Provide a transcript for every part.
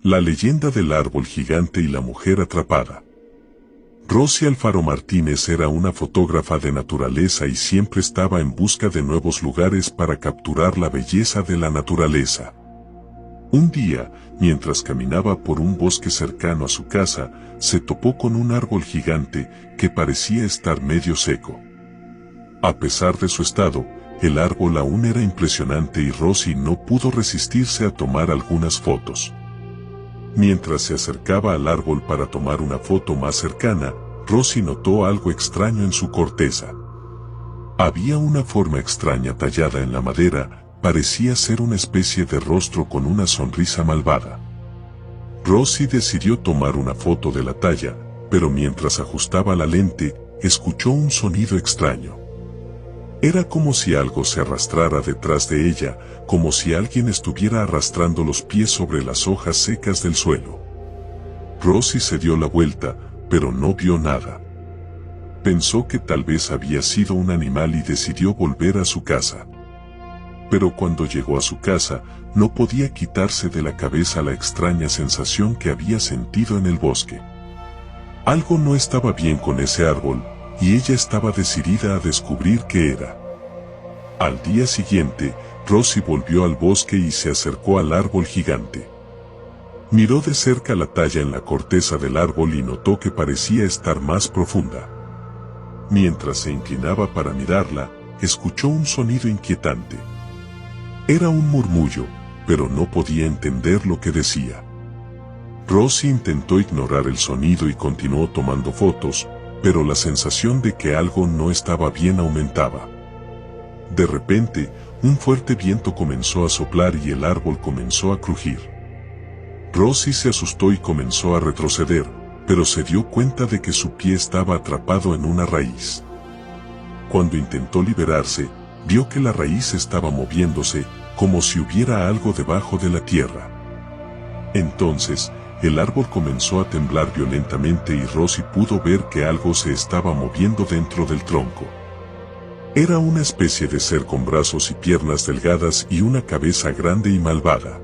La leyenda del árbol gigante y la mujer atrapada. Rosy Alfaro Martínez era una fotógrafa de naturaleza y siempre estaba en busca de nuevos lugares para capturar la belleza de la naturaleza. Un día, mientras caminaba por un bosque cercano a su casa, se topó con un árbol gigante que parecía estar medio seco. A pesar de su estado, el árbol aún era impresionante y Rosy no pudo resistirse a tomar algunas fotos. Mientras se acercaba al árbol para tomar una foto más cercana, Rosy notó algo extraño en su corteza. Había una forma extraña tallada en la madera, parecía ser una especie de rostro con una sonrisa malvada. Rosy decidió tomar una foto de la talla, pero mientras ajustaba la lente, escuchó un sonido extraño. Era como si algo se arrastrara detrás de ella, como si alguien estuviera arrastrando los pies sobre las hojas secas del suelo. Rosy se dio la vuelta, pero no vio nada. Pensó que tal vez había sido un animal y decidió volver a su casa. Pero cuando llegó a su casa, no podía quitarse de la cabeza la extraña sensación que había sentido en el bosque. Algo no estaba bien con ese árbol, y ella estaba decidida a descubrir qué era. Al día siguiente, Rosy volvió al bosque y se acercó al árbol gigante. Miró de cerca la talla en la corteza del árbol y notó que parecía estar más profunda. Mientras se inclinaba para mirarla, escuchó un sonido inquietante. Era un murmullo, pero no podía entender lo que decía. Rosy intentó ignorar el sonido y continuó tomando fotos, pero la sensación de que algo no estaba bien aumentaba. De repente, un fuerte viento comenzó a soplar y el árbol comenzó a crujir. Rosy se asustó y comenzó a retroceder, pero se dio cuenta de que su pie estaba atrapado en una raíz. Cuando intentó liberarse, vio que la raíz estaba moviéndose, como si hubiera algo debajo de la tierra. Entonces, el árbol comenzó a temblar violentamente y Rosy pudo ver que algo se estaba moviendo dentro del tronco. Era una especie de ser con brazos y piernas delgadas y una cabeza grande y malvada.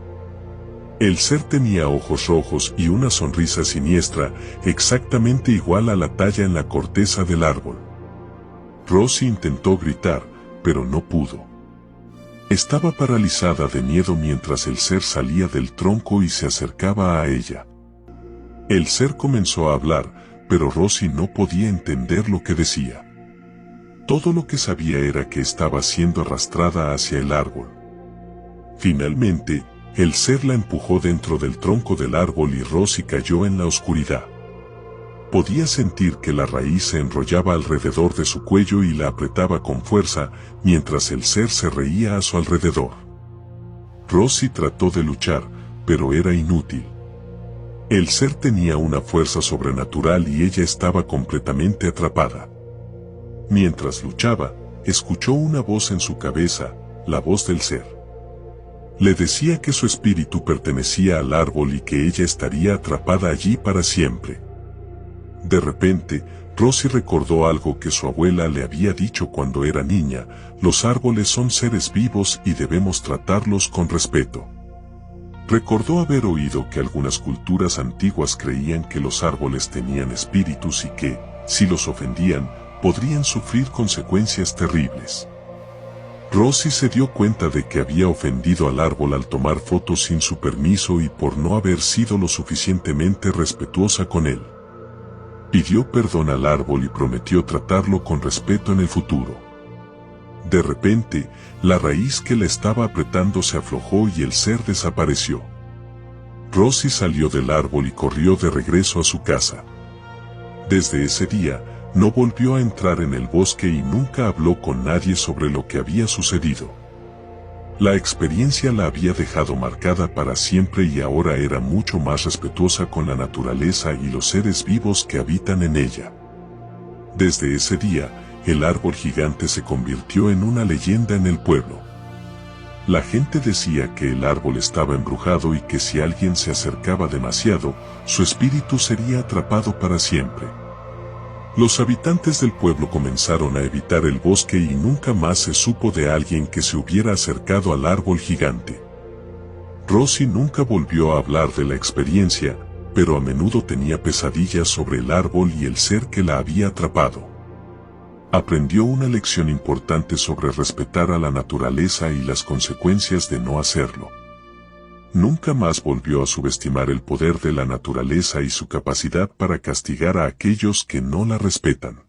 El ser tenía ojos rojos y una sonrisa siniestra, exactamente igual a la talla en la corteza del árbol. Rosy intentó gritar, pero no pudo. Estaba paralizada de miedo mientras el ser salía del tronco y se acercaba a ella. El ser comenzó a hablar, pero Rosy no podía entender lo que decía. Todo lo que sabía era que estaba siendo arrastrada hacia el árbol. Finalmente, el ser la empujó dentro del tronco del árbol y Rosy cayó en la oscuridad. Podía sentir que la raíz se enrollaba alrededor de su cuello y la apretaba con fuerza, mientras el ser se reía a su alrededor. Rosy trató de luchar, pero era inútil. El ser tenía una fuerza sobrenatural y ella estaba completamente atrapada. Mientras luchaba, escuchó una voz en su cabeza, la voz del ser. Le decía que su espíritu pertenecía al árbol y que ella estaría atrapada allí para siempre. De repente, Rosy recordó algo que su abuela le había dicho cuando era niña: los árboles son seres vivos y debemos tratarlos con respeto. Recordó haber oído que algunas culturas antiguas creían que los árboles tenían espíritus y que, si los ofendían, podrían sufrir consecuencias terribles. Rosy se dio cuenta de que había ofendido al árbol al tomar fotos sin su permiso y por no haber sido lo suficientemente respetuosa con él. Pidió perdón al árbol y prometió tratarlo con respeto en el futuro. De repente, la raíz que la estaba apretando se aflojó y el ser desapareció. Rosy salió del árbol y corrió de regreso a su casa. Desde ese día, no volvió a entrar en el bosque y nunca habló con nadie sobre lo que había sucedido. La experiencia la había dejado marcada para siempre y ahora era mucho más respetuosa con la naturaleza y los seres vivos que habitan en ella. Desde ese día, el árbol gigante se convirtió en una leyenda en el pueblo. La gente decía que el árbol estaba embrujado y que si alguien se acercaba demasiado, su espíritu sería atrapado para siempre. Los habitantes del pueblo comenzaron a evitar el bosque y nunca más se supo de alguien que se hubiera acercado al árbol gigante. Rosie nunca volvió a hablar de la experiencia, pero a menudo tenía pesadillas sobre el árbol y el ser que la había atrapado. Aprendió una lección importante sobre respetar a la naturaleza y las consecuencias de no hacerlo. Nunca más volvió a subestimar el poder de la naturaleza y su capacidad para castigar a aquellos que no la respetan.